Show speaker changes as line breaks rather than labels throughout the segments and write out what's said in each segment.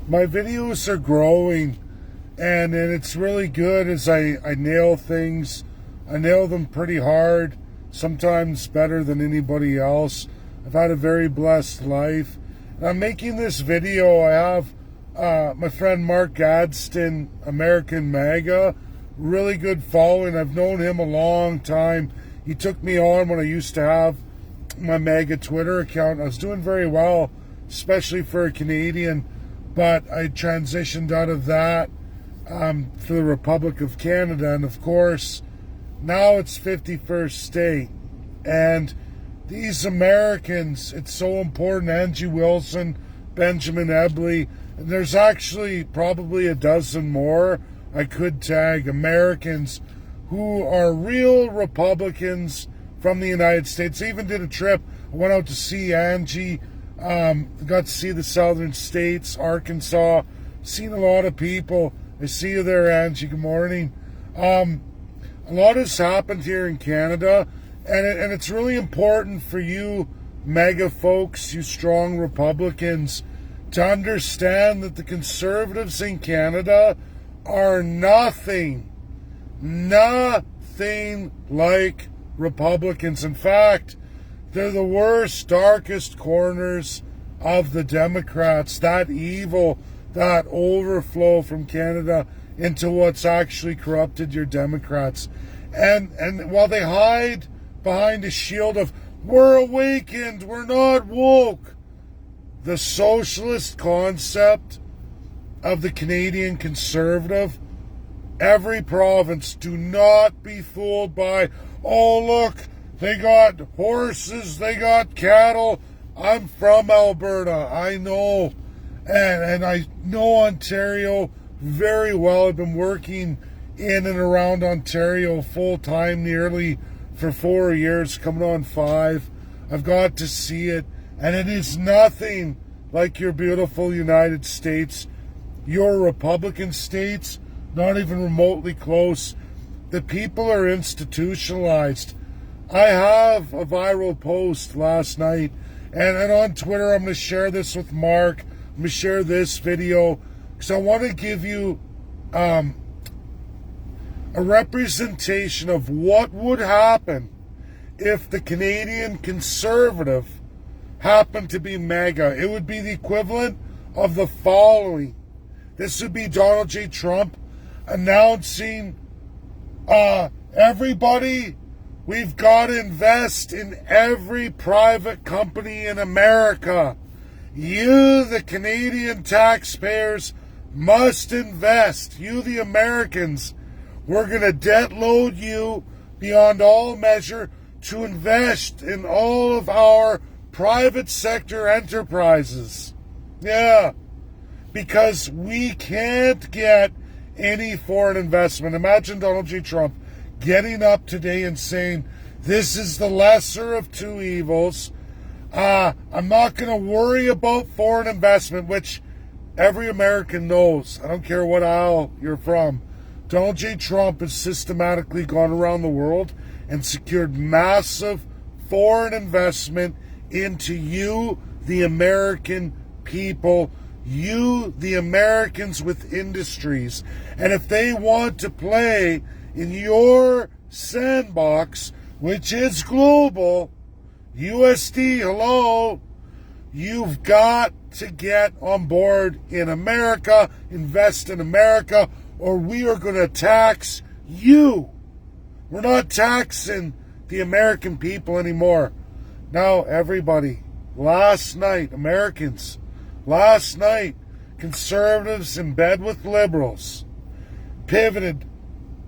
My videos are growing, and it's really good as I nail things. I nail them pretty hard, sometimes better than anybody else. I've had a very blessed life. And I'm making this video. I have my friend Mark Gadsden, American MAGA, really good following. I've known him a long time. He took me on when I used to have my MAGA Twitter account. I was doing very well, especially for a Canadian, but I transitioned out of that for the Republic of Canada, and of course now it's 51st state. And these Americans, it's so important. Angie Wilson, Benjamin Eble, and there's actually probably a dozen more I could tag, Americans who are real Republicans from the United States. I even did a trip. I went out to see Angie, got to see the southern states, Arkansas, seen a lot of people. I see you there, Angie. Good morning. A lot has happened here in Canada, and it's really important for you MAGA folks, you strong Republicans, to understand that the Conservatives in Canada are nothing like Republicans. In fact, they're the worst, darkest corners of the Democrats. That evil, that overflow from Canada into what's actually corrupted your Democrats. And while they hide behind a shield of, we're awakened, we're not woke, the socialist concept of the Canadian Conservative, every province, do not be fooled by, oh look, they got horses, they got cattle. I'm from Alberta, I know, and I know Ontario very well. I've been working in and around Ontario full time nearly for 4 years, coming on 5. I've got to see it, and it is nothing like your beautiful United States. Your Republican states, not even remotely close. The people are institutionalized. I have a viral post last night, and on Twitter, I'm going to share this with Mark. I'm going to share this video because I want to give you a representation of what would happen if the Canadian Conservative happened to be MAGA. It would be the equivalent of the following. This would be Donald J. Trump announcing, everybody, we've got to invest in every private company in America. You, the Canadian taxpayers, must invest. You, the Americans, we're going to debt load you beyond all measure to invest in all of our private sector enterprises. Yeah. Because we can't get any foreign investment. Imagine Donald J. Trump getting up today and saying, this is the lesser of two evils. I'm not going to worry about foreign investment, which every American knows. I don't care what aisle you're from. Donald J. Trump has systematically gone around the world and secured massive foreign investment into you, the American people, you, the Americans with industries. And if they want to play in your sandbox, which is global, USD, hello, you've got to get on board in America, invest in America, or we are going to tax you. We're not taxing the American people anymore. Now, everybody, last night, Americans, last night, conservatives in bed with liberals pivoted.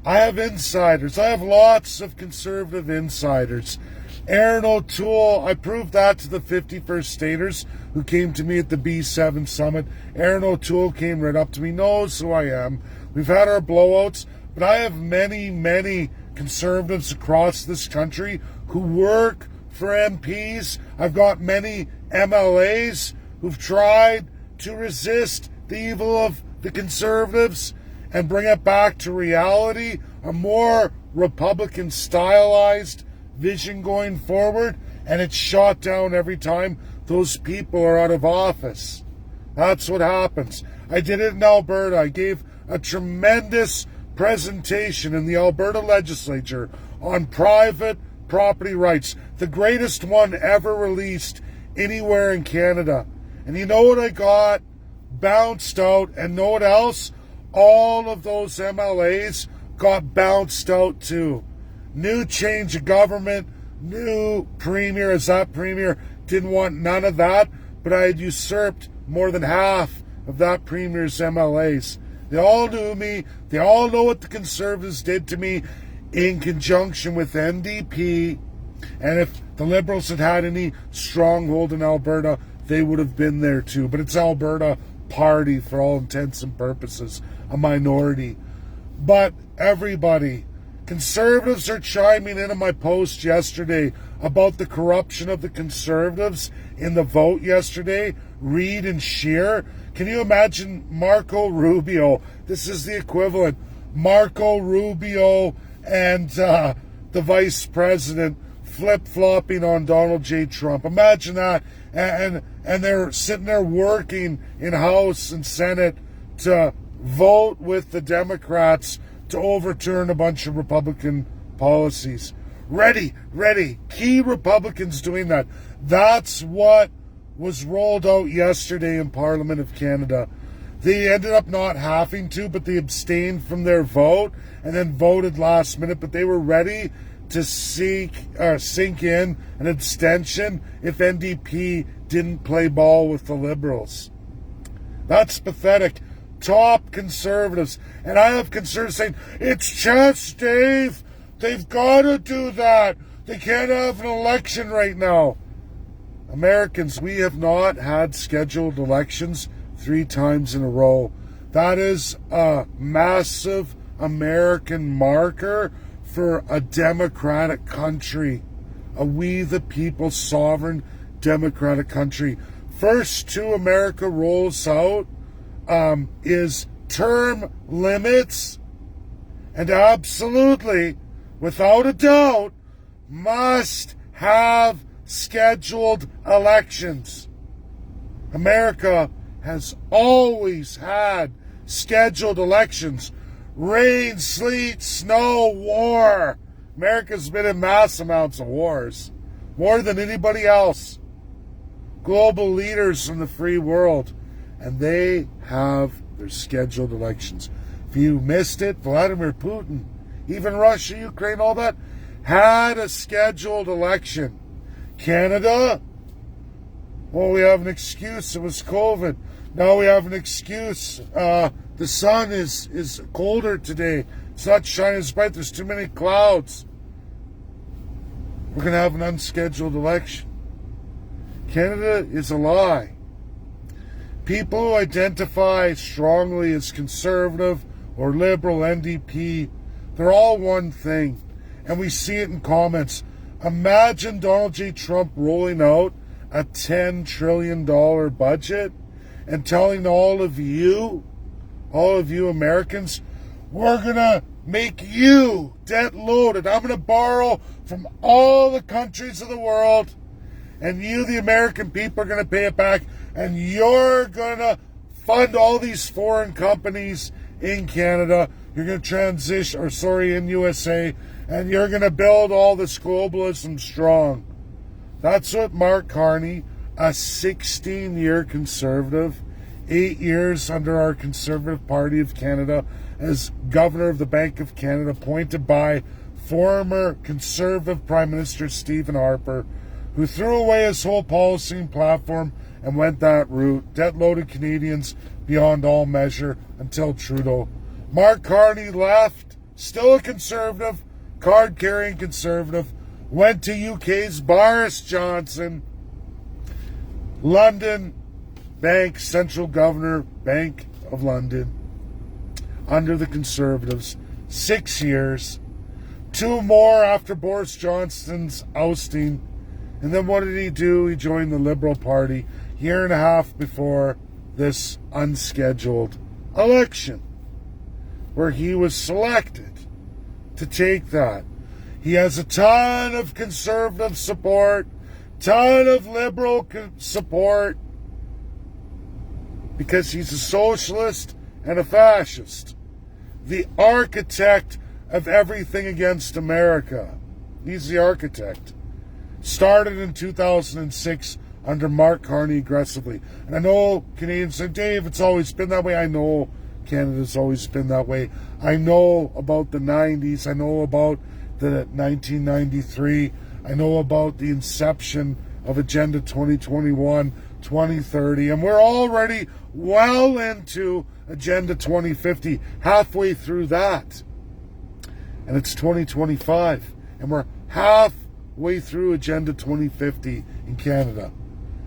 I have insiders. I have lots of conservative insiders. Aaron O'Toole, I proved that to the 51st Staters who came to me at the B7 Summit. Aaron O'Toole came right up to me, knows who I am. We've had our blowouts, but I have many conservatives across this country who work for MPs. I've got many MLAs who've tried to resist the evil of the conservatives and bring it back to reality, a more Republican stylized vision going forward, and it's shot down every time those people are out of office. That's what happens. I did it in Alberta. I gave a tremendous presentation in the Alberta legislature on private property rights, the greatest one ever released anywhere in Canada. And you know what I got? Bounced out. And know what else? All of those MLAs got bounced out too. New change of government, new premier, as that premier didn't want none of that, but I had usurped more than half of that premier's MLAs. They all knew me. They all know what the Conservatives did to me in conjunction with NDP. And if the Liberals had had any stronghold in Alberta, they would have been there too. But it's Alberta Party for all intents and purposes, a minority. But everybody, Conservatives are chiming in on my post yesterday about the corruption of the Conservatives in the vote yesterday. Reid and Scheer. Can you imagine Marco Rubio? This is the equivalent. Marco Rubio and the Vice President flip-flopping on Donald J. Trump. Imagine that. And they're sitting there working in House and Senate to vote with the Democrats to overturn a bunch of Republican policies. Ready. Key Republicans doing that. That's what was rolled out yesterday in Parliament of Canada. They ended up not having to, but they abstained from their vote and then voted last minute, but they were ready to sink in an abstention if NDP didn't play ball with the Liberals. That's pathetic. Top Conservatives. And I have Conservatives saying, it's chess, Dave. They've got to do that. They can't have an election right now. Americans, we have not had scheduled elections 3 times in a row. That is a massive American marker for a democratic country. A we the people sovereign democratic country. First to America rolls out is term limits, and absolutely, without a doubt, must have scheduled elections. America has always had scheduled elections. Rain, sleet, snow, war. America's been in mass amounts of wars. More than anybody else. Global leaders in the free world. And they have their scheduled elections. If you missed it, Vladimir Putin, even Russia, Ukraine, all that, had a scheduled election. Canada, well, we have an excuse. It was COVID. Now we have an excuse. The sun is colder today. It's not shining as bright. There's too many clouds. We're going to have an unscheduled election. Canada is a lie. People who identify strongly as conservative or liberal, NDP, they're all one thing. And we see it in comments. Imagine Donald J. Trump rolling out a $10 trillion budget and telling all of you Americans, we're going to make you debt loaded. I'm going to borrow from all the countries of the world, and you, the American people, are going to pay it back, and you're going to fund all these foreign companies in Canada. You're going to in USA, and you're going to build all this globalism strong. That's what Mark Carney, a 16-year conservative, 8 years under our Conservative Party of Canada as Governor of the Bank of Canada, appointed by former Conservative Prime Minister Stephen Harper, who threw away his whole policy and platform and went that route, debt-loaded Canadians beyond all measure until Trudeau. Mark Carney left, still a Conservative, card-carrying Conservative, went to UK's Boris Johnson, London Bank, Central Governor, Bank of London, under the Conservatives, 6 years, 2 more after Boris Johnson's ousting. And then what did he do? He joined the Liberal Party a year and a half before this unscheduled election, where he was selected to take that. He has a ton of conservative support, ton of liberal support, because he's a socialist and a fascist. The architect of everything against America. He's the architect. Started in 2006 under Mark Carney aggressively. And I know Canadians say, Dave, it's always been that way. I know Canada's always been that way. I know about the 90s. I know about the 1993. I know about the inception of Agenda 2021, 2030. And we're already well into Agenda 2050, halfway through that. And it's 2025. And we're halfway through Agenda 2050 in Canada.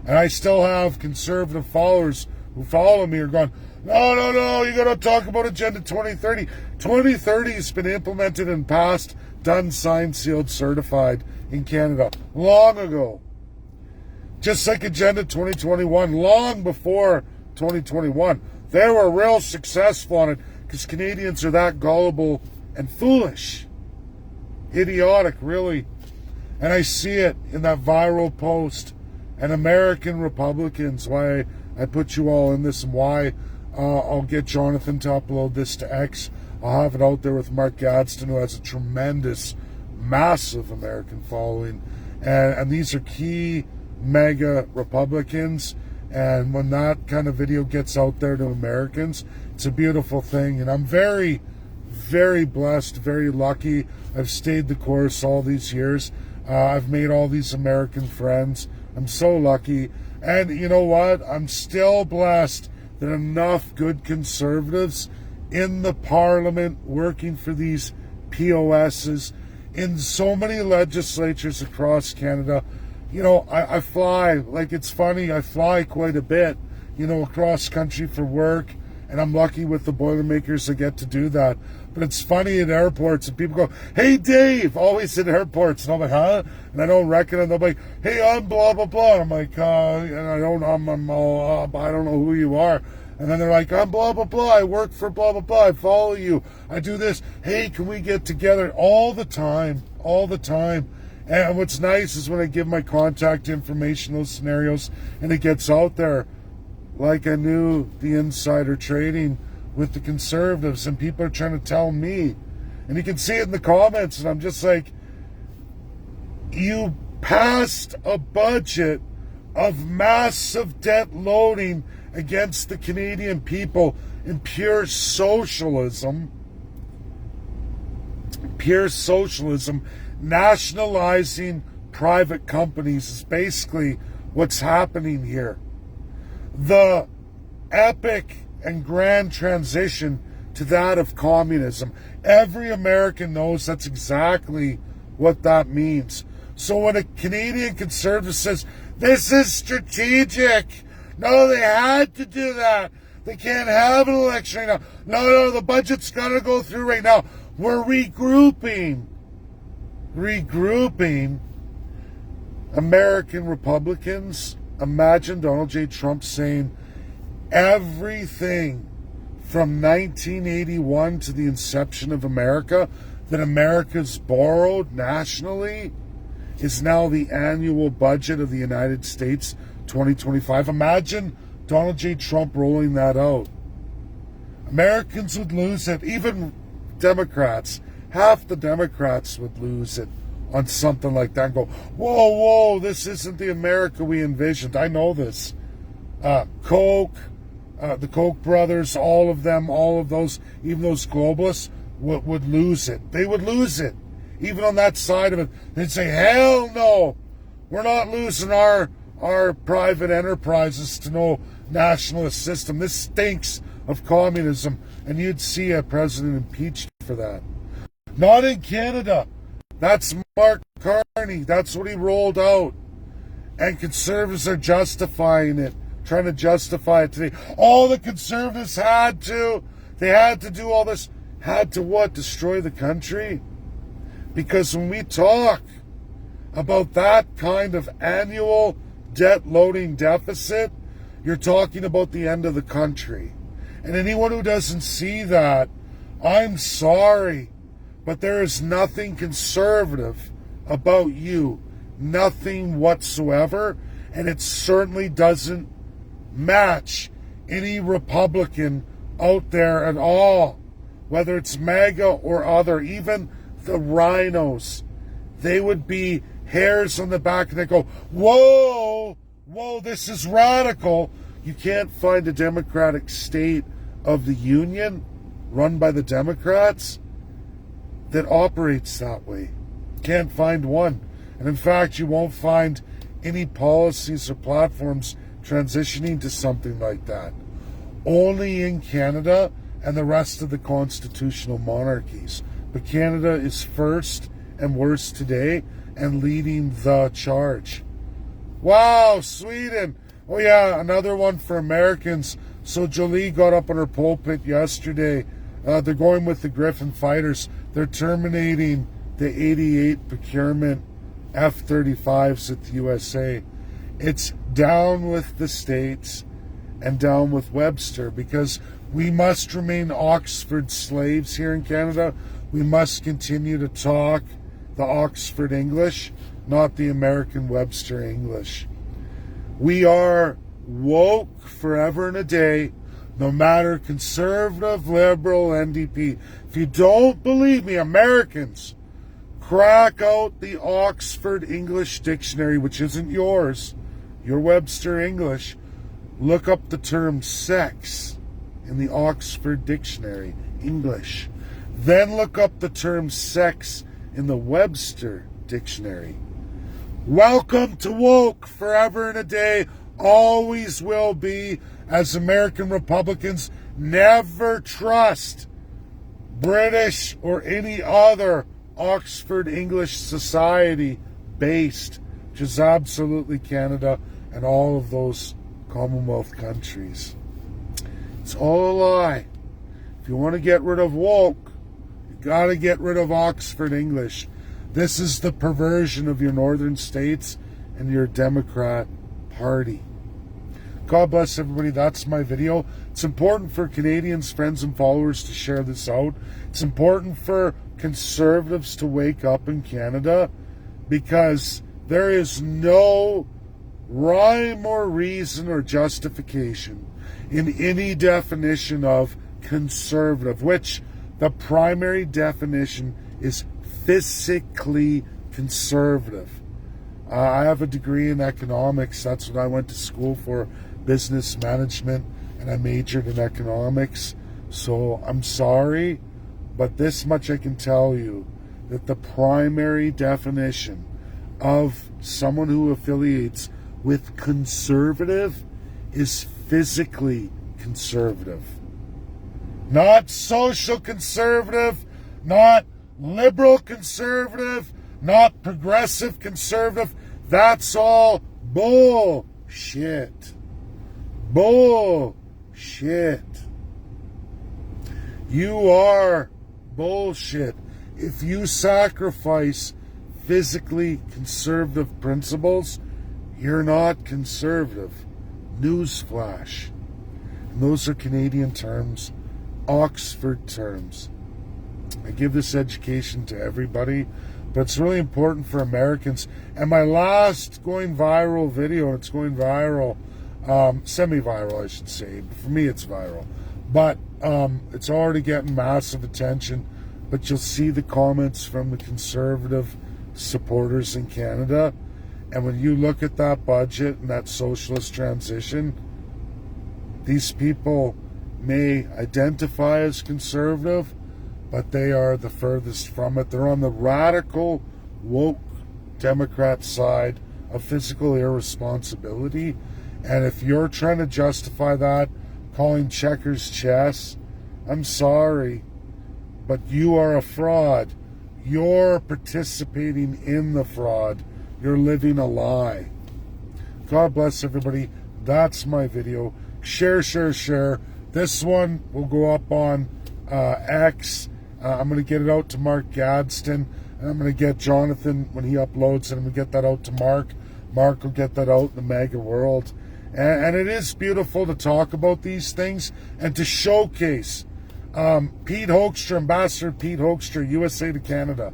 And I still have conservative followers who follow me are going, no, you got to talk about Agenda 2030. 2030 has been implemented and passed, done, signed, sealed, certified in Canada long ago. Just like Agenda 2021, long before 2021. They were real successful on it because Canadians are that gullible and foolish. Idiotic, really. And I see it in that viral post. And American Republicans, why I put you all in this and why I'll get Jonathan to upload this to X. I'll have it out there with Mark Gadsden, who has a tremendous, massive American following. And these are key mega Republicans. And when that kind of video gets out there to Americans, it's a beautiful thing. And I'm very, very blessed, very lucky. I've stayed the course all these years. I've made all these American friends. I'm so lucky. And you know what? I'm still blessed that enough good conservatives in the parliament working for these POSs in so many legislatures across Canada. You know, I fly, like it's funny, I fly quite a bit, you know, across country for work. And I'm lucky with the Boilermakers that get to do that. But it's funny at airports and people go, hey, Dave, always at airports. And I'm like, huh? And I don't recognize them. They're like, hey, I'm blah, blah, blah. And I'm like, and I don't know who you are. And then they're like, I'm blah, blah, blah. I work for blah, blah, blah. I follow you. I do this. Hey, can we get together? All the time. And what's nice is when I give my contact information, those scenarios, and it gets out there. Like I knew the insider trading with the conservatives, and people are trying to tell me. And you can see it in the comments, and I'm just like, you passed a budget of massive debt loading against the Canadian people in pure socialism, nationalizing private companies is basically what's happening here. The epic and grand transition to that of communism. Every American knows that's exactly what that means. So when a Canadian conservative says, this is strategic, no, they had to do that. They can't have an election right now. No, the budget's got to go through right now. We're regrouping. American Republicans. Imagine Donald J. Trump saying everything from 1981 to the inception of America that America's borrowed nationally is now the annual budget of the United States 2025. Imagine Donald J. Trump rolling that out. Americans would lose it. Even Democrats, half the Democrats would lose it on something like that and go, whoa, this isn't the America we envisioned. I know this. Koch, the Koch brothers, all of those, even those globalists would lose it. They would lose it. Even on that side of it, they'd say, hell no, we're not losing our private enterprises to no nationalist system. This stinks of communism. And you'd see a president impeached for that. Not in Canada. That's Mark Carney. That's what he rolled out. And conservatives are justifying it, trying to justify it today. All the conservatives had to do all this. Had to what? Destroy the country? Because when we talk about that kind of annual debt loading deficit, you're talking about the end of the country. And anyone who doesn't see that, I'm sorry, but there is nothing conservative about you. Nothing whatsoever. And it certainly doesn't match any Republican out there at all, whether it's MAGA or other, even the rhinos, they would be hairs on the back and they go, whoa, this is radical. You can't find a Democratic state of the Union run by the Democrats that operates that way. Can't find one. And in fact, you won't find any policies or platforms transitioning to something like that. Only in Canada and the rest of the constitutional monarchies. But Canada is first and worst today and leading the charge. Wow, Sweden. Oh yeah, another one for Americans. So Jolie got up on her pulpit yesterday. They're going with the Griffin fighters. They're terminating the 88 procurement F-35s at the USA. It's down with the states and down with Webster, because we must remain Oxford slaves here in Canada. We must continue to talk the Oxford English, not the American Webster English. We are woke forever and a day, no matter conservative, liberal, NDP. If you don't believe me, Americans, crack out the Oxford English Dictionary, which isn't yours, your Webster English. Look up the term sex in the Oxford Dictionary, English. Then look up the term sex in the Webster Dictionary. Welcome to woke forever and a day, always will be, as American Republicans never trust British or any other Oxford English society based, which is absolutely Canada and all of those Commonwealth countries. It's all a lie. If you want to get rid of woke, you got to get rid of Oxford English. This is the perversion of your northern states and your Democrat Party. God bless everybody. That's my video. It's important for Canadians, friends, and followers to share this out. It's important for conservatives to wake up in Canada, because there is no rhyme or reason or justification in any definition of conservative, which the primary definition is physically conservative. I have a degree in economics. That's what I went to school for, business management, and I majored in economics. So I'm sorry, but this much I can tell you, that the primary definition of someone who affiliates with conservative is physically conservative. Not social conservative, not liberal conservative, not progressive conservative. That's all bullshit. Bullshit. You are bullshit if you sacrifice physically conservative principles. You're not conservative. Newsflash. And those are Canadian terms, Oxford terms. I give this education to everybody, but it's really important for Americans. And my last going viral video, and it's going viral, semi-viral I should say, for me it's viral, but it's already getting massive attention. But you'll see the comments from the conservative supporters in Canada, and when you look at that budget and that socialist transition, these people may identify as conservative, but they are the furthest from it. They're on the radical, woke Democrat side of physical irresponsibility. And if you're trying to justify that, calling checkers chess, I'm sorry, but you are a fraud. You're participating in the fraud. You're living a lie. God bless everybody. That's my video. Share. This one will go up on X. I'm going to get it out to Mark Gadsden, and I'm going to get Jonathan, when he uploads it, I'm going to get that out to Mark. Mark will get that out in the mega world. And it is beautiful to talk about these things and to showcase Pete Hoekstra, Ambassador Pete Hoekstra, USA to Canada.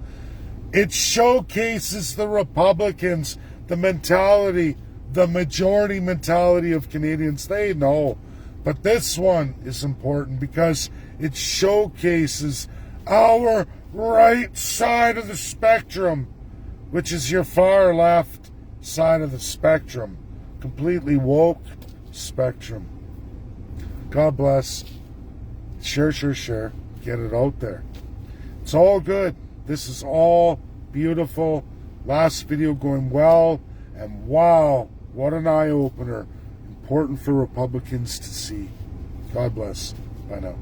It showcases the Republicans, the mentality, the majority mentality of Canadians. They know But this one is important because it showcases our right side of the spectrum, which is your far left side of the spectrum. Completely woke spectrum. God bless. Share. Get it out there. It's all good. This is all beautiful. Last video going well. And wow, what an eye-opener. Important for Republicans to see. God bless. Bye now.